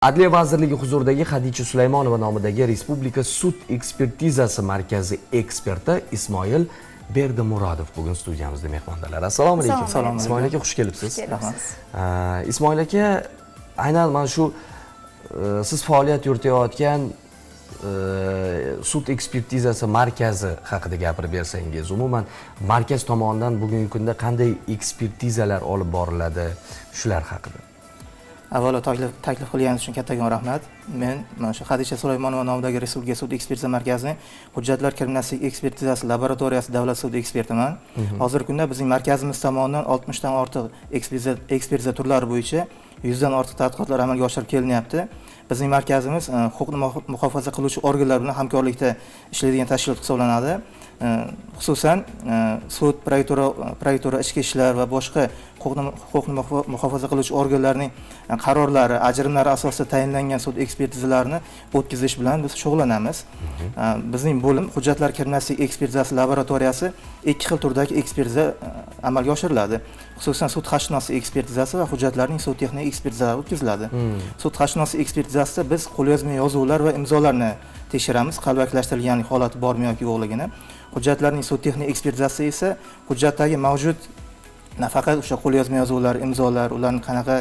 Adliya vazirligi huzuridagi Xadicha Sulaymonova nomidagi Respublika sud ekspertizasi markazi eksperti Ismoil Berdimurodov bugun studiyamizda mehmonlar. Assalomu alaykum. Assalomu alaykum. Ismoil aka xush kelibsiz. Rahmat. Ismoil aka, aynan mana shu siz faoliyat yuritayotgan sud ekspertizasi markazi haqida gapirib bersangiz, umuman markaz tomonidan bugungi kunda qanday ekspertizalar olib boriladi, shular haqida. Avvalo taklif qilganingiz uchun kattakon rahmat. Men mana shu Xadicha Sulaymonova nomidagi Respublika sud ekspertiza markazining hujjatlar kriminalistik ekspertizasi laboratoriyasi davlat sud ekspertiman. Hozirgi kunda bizning markazimiz tomonidan 60 dan ortiq ekspertiza turlari bo'yicha 100 dan ortiq tadqiqotlar amalga oshirib kelinyapti. Bizning markazimiz huquqni muhofaza qiluvchi organlar bilan hamkorlikda ishlaydigan tashkilot hisoblanadi. Xususan sud, prokuratura, ichki ishlar va boshqa huquqni muhofaza qiluvchi organlarning qarorlari, ajrimlari asosida tayinlangan sud ekspertizalarini o'tkazish bilan biz shug'ullanamiz. Bizning bo'lim hujjatlar kriminalistik ekspertizasi laboratoriyasi ikki xil turdagi ekspertiza amalga oshiriladi. Xususan sud xavfsizlik ekspertizasi va hujjatlarning sud texnik ekspertizalari o'tkaziladi. Sud xavfsizlik ekspertizasida biz qo'lyozma yozuvlar va imzolarni tekshiramiz, qalbakilashtirilgan holati bormi yoki yo'qligini. Hujjatlarning sud texnik ekspertizasi esa hujjatdagi mavjud nafaqat o'sha qo'lyozma yozuvlar, imzolar, ularning qanaqa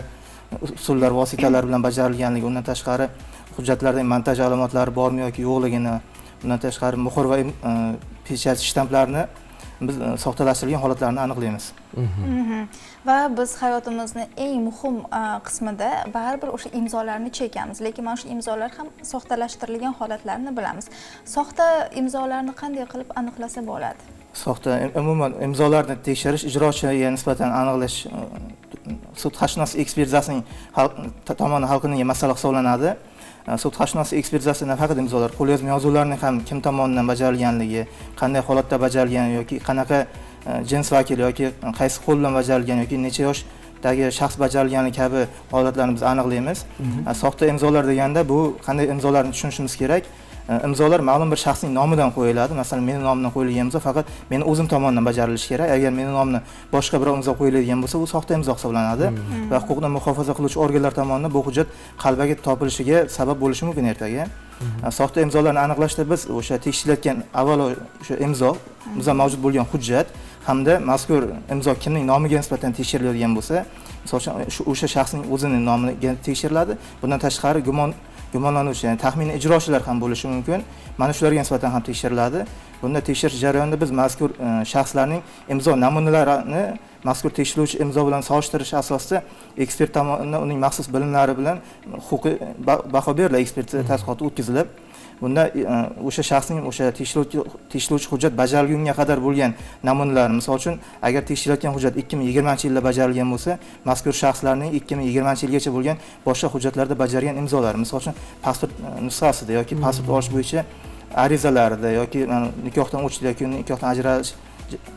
usullar, vositalar bilan bajarilganligi, undan tashqari hujjatlardagi montaj alomatlari bormi yoki yo'qligini, undan tashqari muhr va pechat shtamplarni biz soxtalashtirilgan holatlarni aniqlaymiz. Va biz hayotimizning eng muhim qismida baribir o'sha imzolarni chekamiz, lekin mana shu imzolar ham soxtalashtirilgan holatlarini bilamiz. Soxta imzolarni qanday qilib aniqlasa bo'ladi? Soxta umuman imzolarni tekshirish ijrochiga nisbatan aniqlash sud xavfsizlik ekspertizasining tomonidan hal qilingan masala hisoblanadi. Sud xavfsizlik ekspertizasi nafaqat imzolar, qo'lyozma yozuvlarning ham kim tomonidan bajarilganligi, qanday holatda bajarilgani yoki qanaqa jins vakili yoki qaysi qo'l bilan bajarilgan yoki necha yoshdagi shaxs bajarilgani kabi holatlarni biz aniqlaymiz. Soxta imzolar deganda bu qanday imzolarni tushunishimiz kerak. Imzolar ma'lum bir shaxsning nomidan qo'yiladi. Masalan, mening nomimdan qo'yilgan imzo faqat meni o'zim tomonidan bajarilishi kerak. Agar mening nomimdan boshqa birov imzo qo'yiladigan bo'lsa, u soxta imzo hisoblanadi va huquqni muhofaza qiluvchi organlar tomonidan bu hujjat qalbaga topilishiga sabab bo'lishi mumkin ertaga. Soxta imzolarni aniqlashda biz o'sha tekshirilayotgan avvalo o'sha imzo mavjud bo'lgan hujjat hamda mazkur imzo kimning nomiga nisbatan tekshiriladigan bo'lsa, masalan, o'sha shaxsning o'zining nomiga tekshiriladi. Bundan tashqari gumonlanuvchi, ya'ni taxminiy ijrochilar ham bo'lishi mumkin. Mana shularga nisbatan ham tekshiriladi. Bunda tekshirish jarayonida biz mazkur shaxslarning imzo namunalarini mazkur tekshiruvchi imzo bilan solishtirish asosida ekspert tomonidan uning maxsus bilimlari bilan huquqiy baho beriladi, ekspertiza tadqiqoti o'tkazilib, bunda o'sha shaxsning o'sha tekshiruvchi hujjat bajarilgunga qadar bo'lgan namunalar, misol uchun agar tekshirilayotgan hujjat 2020-yilda bajarilgan bo'lsa, mazkur shaxslarning 2020-yilgacha bo'lgan boshqa hujjatlarda bajargan imzolari, misol uchun pasport nusxasida yoki pasport olish bo'yicha arizalarida yoki nikohdan o'tishda yoki nikohdan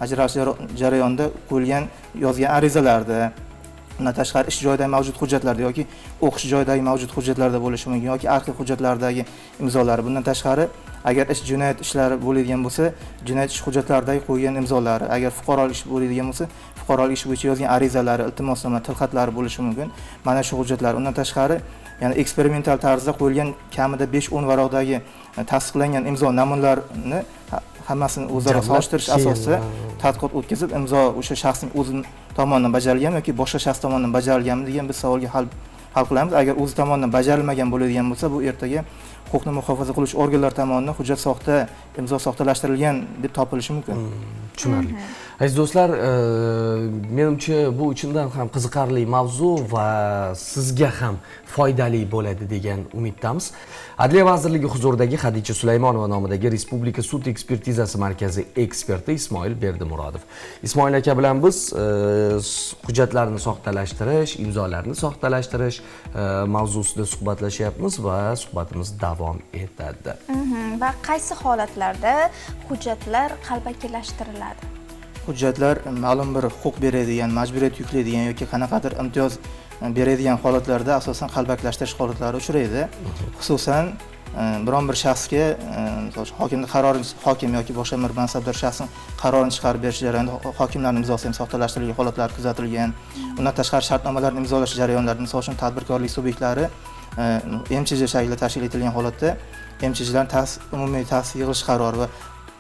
ajralish jarayonida qo'yilgan yozgan arizalarda, undan tashqari ish joyidagi mavjud hujjatlarda yoki o'qish joyidagi mavjud hujjatlarda bo'lishi mumkin yoki arxiv hujjatlaridagi imzolari. Bundan tashqari agar jinoyat ishlari bo'ladigan bo'lsa, jinoyat ish hujjatlaridagi qo'ygan imzolari, agar fuqarolik ish bo'ladigan bo'lsa, fuqarolik ish bo'yicha yozgan arizalari, iltimosnoma, tilxatlari bo'lishi mumkin. Mana shu hujjatlar. Undan tashqari ya'ni eksperimental tarzda qo'yilgan kamida 5-10 varaqdagi tasdiqlangan imzo namunalarini hammasini o'zaro solishtirish asosida tadqiqot o'tkazib, imzo o'sha shaxsning o'zi tomonidan bajarilgan yoki boshqa shaxs tomonidan bajarilganmi degan biz savolga hal qilamiz. Agar o'zi tomonidan bajarilmagan bo'ladigan bo'lsa, bu ertaga huquqni muhofaza qiluvchi organlar tomonidan hujjat soxta, imzo soxtalashtirilgan deb topilishi mumkin. Tushunarli. Aziz do'stlar, menimcha bu chindan ham qiziqarli mavzu va sizga ham foydali bo'ladi degan umiddamiz. Adliya vazirligi huzuridagi Xadicha Sulaymonova nomidagi Respublika sud ekspertizasi markazi eksperti Ismoil Berdimurodov. Ismoil aka bilan biz hujjatlarni soxtalashtirish, imzolarni soxtalashtirish mavzusida suhbatlashyapmiz va suhbatimiz davom etadi. Va qaysi holatlarda hujjatlar qalbakilashtiriladi? Hujjatlar ma'lum bir huquq beradigan, majburiyat yuklaydigan yoki qanaqadir imtiyoz beradigan holatlarda asosan qalbaklashtirish holatlari uchraydi. Xususan biron bir shaxsga misol uchun hokimning qarori, hokim yoki boshqa bir mansabdor shaxsning qarorini chiqarib berish jarayonida hokimlarning imzosi ham soxtalashtirilgan holatlar kuzatilgan. Undan tashqari shartnomalarni imzolash jarayonlarida misol uchun tadbirkorlik subyektlari MCJ shaklida tashkil etilgan holatda MCJlarning umumiy ta'sis yig'ilish qarori va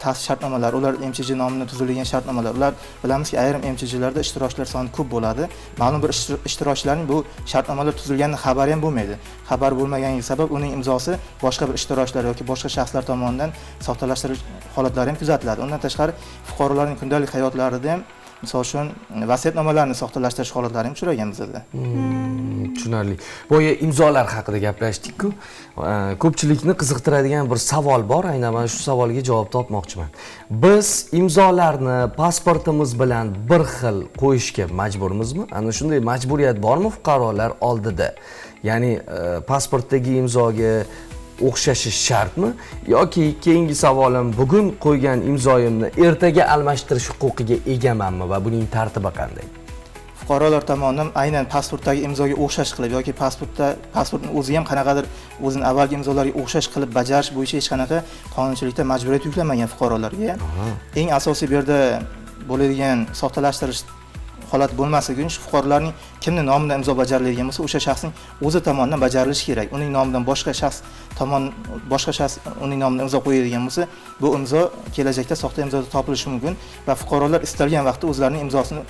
ta'sis shartnomalari, ular MCJ nomidan tuzilgan shartnomalar. Ular bilamizki, ayrim MCJlarda ishtirokchilar soni ko'p bo'ladi. Ma'lum bir ishtirokchilarning bu shartnomalar tuzilganidan xabari ham bo'lmaydi. Xabar bo'lmaganiga sabab uning imzosi boshqa bir ishtirokchilar yoki boshqa shaxslar tomonidan soxtalashtirish holatlari ham kuzatiladi. Undan tashqari fuqarolarning kundalik hayotlarida ham misol uchun vasiyatnomalarni soxtalashtirish holatlari ham uchragan bizda. Tushunarli. Boya imzolar haqida gaplashdik-ku. Ko'pchilikni qiziqtiradigan bir savol bor, aynan mana shu savolga javob topmoqchiman. Biz imzolarni pasportimiz bilan bir xil qo'yishga majburmizmi? Ana shunday majburiyat bormi fuqarolar oldida? Ya'ni pasportdagi imzoga o'xshashi shartmi yoki keyingi savolim, bugun qo'ygan imzoyimni ertaga almashtirish huquqiga egamanmi va buning tartibi qanday? Fuqarolar tomonidan aynan pasportdagi imzoga o'xshash qilib yoki pasportning o'zi ham qanaqadir o'zining avvalgi imzolariga o'xshash qilib bajarish bo'yicha hech qanaqa qonunchilikda majburiyat yuklanmagan fuqarolarga. Eng asosiy bu yerda bo'ladigan soxtalashtirish holat bo'lmasligi uchun fuqarolarning kimning nomidan imzo bajariladigan bo'lsa, o'sha shaxsning o'zi tomonidan bajarilishi kerak. Uning nomidan boshqa shaxs uning nomidan imzo qo'yadigan bo'lsa, bu imzo kelajakda soxta imzoda topilishi mumkin va fuqarolar istalgan vaqtda o'zlarining imzosini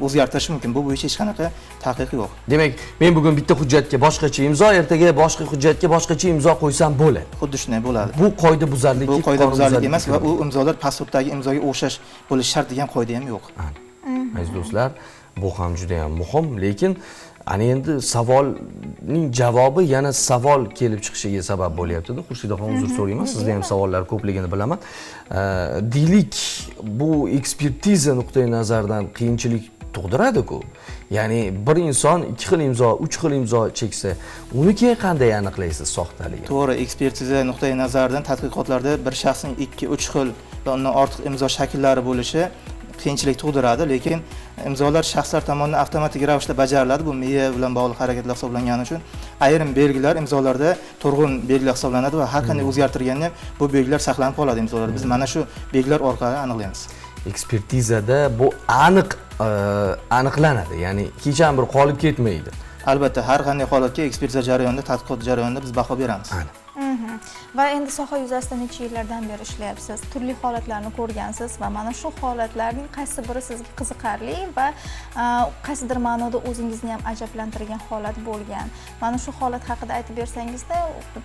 o'zgartirishi mumkin. Bu bo'yicha hech qanaqa taqiq yo'q. Demak, men bugun bitta hujjatga boshqacha imzo, ertaga boshqa hujjatga boshqacha imzo qo'ysam bo'ladi. Xuddi shunday bo'ladi. Bu qoidabuzarlik, bu qoidabuzarlik emas va u imzolar pasportdagi imzoga o'xshash bo'lishi shart degan qoida ham yo'q. Aziz do'stlar, bu ham juda ham muhim, lekin ana endi savolning javobi yana savol kelib chiqishiga sabab bo'lyapti-da. Xurshidxon, uzr so'rayman, sizda ham savollar ko'pligini bilaman. Deylik, bu ekspertiza nuqtai nazaridan qiyinchilik tug'diradi-ku. Ya'ni bir inson 2 xil imzo, 3 xil imzo cheksa, uniki qanday aniqlaysiz soxtaligini? To'g'ri, ekspertiza nuqtai nazaridan tadqiqotlarda bir shaxsning 2-3 xil va undan ortiq imzo shakllari bo'lishi qiyinchilik tug'diradi, lekin imzolar shaxslar tomonidan avtomatik ravishda bajariladi. Bu miya bilan bog'liq harakatlar hisoblangani uchun ayrim belgilar imzolarda turg'un belgilar hisoblanadi va har qanday o'zgartirganda ham bu belgilar saqlanib qoladi imzolarda. Biz mana shu belgilar orqali aniqlaymiz. Ekspertizada bu aniqlanadi, ya'ni hech ham bir qolib ketmaydi. Albatta, har qanday holatga ekspertiza jarayonida, tadqiqot jarayonida biz baho beramiz. Va endi soha yuzasida necha yillardan beri ishlayapsiz? Turli holatlarni ko'rgansiz va mana shu holatlarning qaysi biri sizga qiziqarli va qaysidir ma'noda o'zingizni ham ajablantirgan holat bo'lgan? Mana shu holat haqida aytib bersangizda,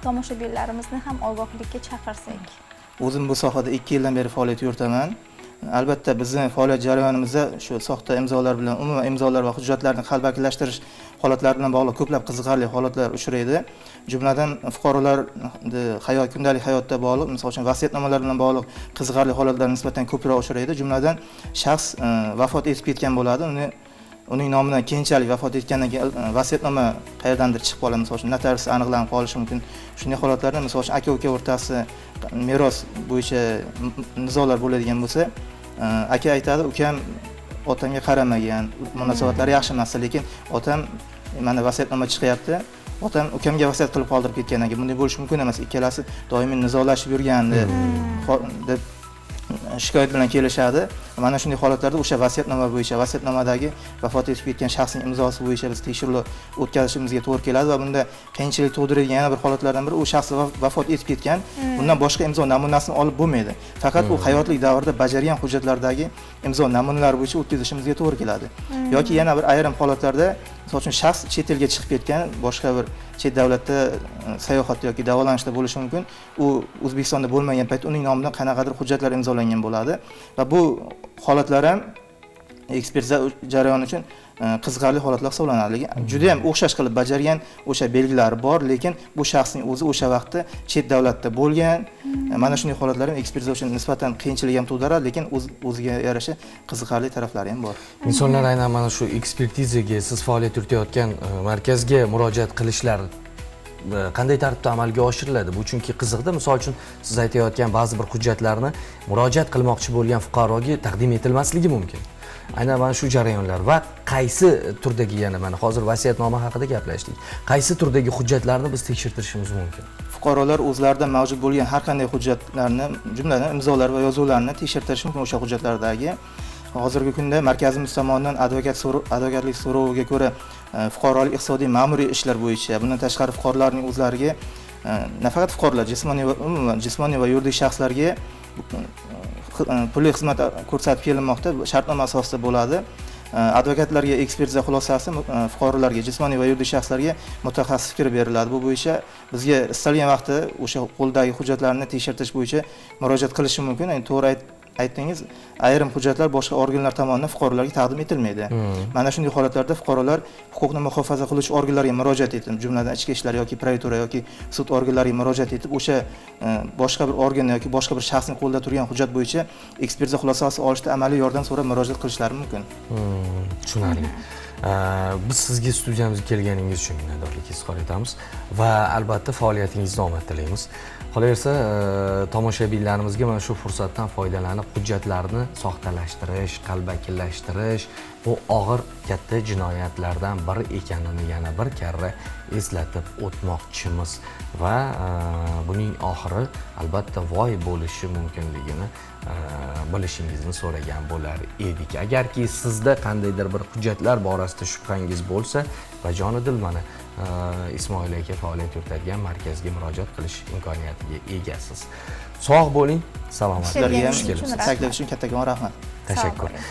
tomoshabinlarimizni ham ogohlikka chaqirsak. O'zim bu sohada 2 yildan beri faoliyat yuritaman. Albatta, bizning faoliyat jarayonimizda shu soxta imzolar bilan umuman imzolar va hujjatlarni qalbakilashtirish holatlari bilan bog'liq ko'plab qiziqarli holatlar uchraydi. Jumladan fuqarolarning kundalik hayotda bog'liq, misol uchun vasiyatnomalar bilan bog'liq qiziqarli holatlar nisbatan ko'proq uchraydi. Jumladan shaxs vafot etib ketgan bo'ladi. Uning nomidan keyinchalik vafot etgandan keyin vasiyatnoma qayerdandir chiqib qoladi, misol uchun notarius aniqlanib qolishi mumkin. Shunday holatlarda misol uchun aka-uka o'rtasida meros bo'yicha nizolar bo'ladigan bo'lsa, aka aytadi, ukam otamga qaramagan, munosabatlari yaxshi emas, lekin otam mana vasiyatnoma chiqyapti. Otam ukamga vasiyat qilib qoldirib ketgandan keyin bunday bo'lishi mumkin emas. Ikkalasi doimiy nizolashib yurgandi deb shikoyat bilan kelishadi. Mana shunday holatlarda o'sha vasiyatnoma bo'yicha, vasiyatnomadagi vafot etib ketgan shaxsning imzosi bo'yicha biz tekshiruv o'tkazishimizga to'g'ri keladi va bunda qiyinchilik tug'diradigan yana bir holatlardan biri u shaxs vafot etib ketgan, bundan boshqa imzo namunasini olib bo'lmaydi. Faqat u hayotlik davrida bajargan hujjatlardagi imzo namunalari bo'yicha o'tkazishimizga to'g'ri keladi. Yoki yana bir ayrim holatlarda, misol uchun shaxs chet elga chiqib ketgan, boshqa bir chet davlatda sayohat yoki davolanishda bo'lishi mumkin. U O'zbekistonda bo'lmagan payt uning nomidan qanaqadir hujjatlar imzolangan bo'ladi va bu holatlar ham ekspertiza jarayoni uchun qiziqarli holatlar hisoblanadi. Lekin juda ham o'xshash qilib bajargan o'sha belgilari bor, lekin bu shaxsning o'zi o'sha vaqtda chet davlatda bo'lgan. Mana shunday holatlar ham ekspertiza uchun nisbatan qiyinchilik ham tug'diradi, lekin o'ziga yarasha qiziqarli taraflari ham bor. Insonlar aynan mana shu ekspertizaga siz faoliyat yuritayotgan markazga murojaat qilishlar qanday tartibda amalga oshiriladi? Bu chunki qiziqda. Misol uchun siz aytayotgan ba'zi bir hujjatlarni murojaat qilmoqchi bo'lgan fuqaroga taqdim etilmasligi mumkin. Aynan mana shu jarayonlar va qaysi turdagi, yana mana hozir vasiyatnoma haqida gaplashdik. Qaysi turdagi hujjatlarni biz tekshirtirishimiz mumkin? fuqarolar o'zlarida mavjud bo'lgan har qanday hujjatlarni, jumladan imzolar va yozuvlarni tekshirtirish mumkin o'sha hujjatlardagi. Hozirgi kunda markazimiz tomonidan advokatlik so'roviga ko'ra fuqarolik iqtisodiy ma'muriy ishlar bo'yicha, bundan tashqari fuqarolarning o'zlariga nafaqat fuqarolar, jismoniy va yuridik shaxslarga pulli xizmat ko'rsatib kelinmoqda, shartnoma asosida bo'ladi. Advokatlarga ekspertiza xulosasi fuqarolarga, jismoniy va yuridik shaxslarga mutaxassis fikr beriladi. Bu bo'yicha bizga istalgan vaqtda o'sha qo'ldagi hujjatlarni tekshirtirish bo'yicha murojaat qilishi mumkin. To'g'ri aytdingiz, ayrim hujjatlar boshqa organlar tomonidan fuqarolarga taqdim etilmaydi. Mana shunday holatlarda fuqarolar huquqni muhofaza qiluvchi organlarga murojaat etib, jumladan ichki ishlar yoki prokuratura yoki sud organlariga murojaat etib, o'sha boshqa bir organ yoki boshqa bir shaxsning qo'lida turgan hujjat bo'yicha ekspertiza xulosasi olishda amaliy yordam so'rab murojaat qilishlari mumkin. Tushunarli. Biz sizga studiyamizga kelganingiz uchun minnatdorlik izhor etamiz va albatta faoliyatingizda omad tilaymiz. Qolaversa, tomoshabinlarimizga mana shu fursatdan foydalanib hujjatlarni soxtalashtirish, qalbakilashtirish bu og'ir katta jinoyatlardan biri ekanini yana bir karra eslatib o'tmoqchimiz va buning oxiri albatta voy bo'lishi mumkinligini bilishingizni so'ragan bo'lar edik. Agarki sizda qandaydir bir hujjatlar borasida shubhangiz bo'lsa, bajonidil mana Ismoil aka faoliyat yuritadigan markazga murojaat qilish imkoniyatiga egasiz. Sog' bo'ling, salomat. Sizlarga ham taklif uchun kattakon rahmat. Tashakkur.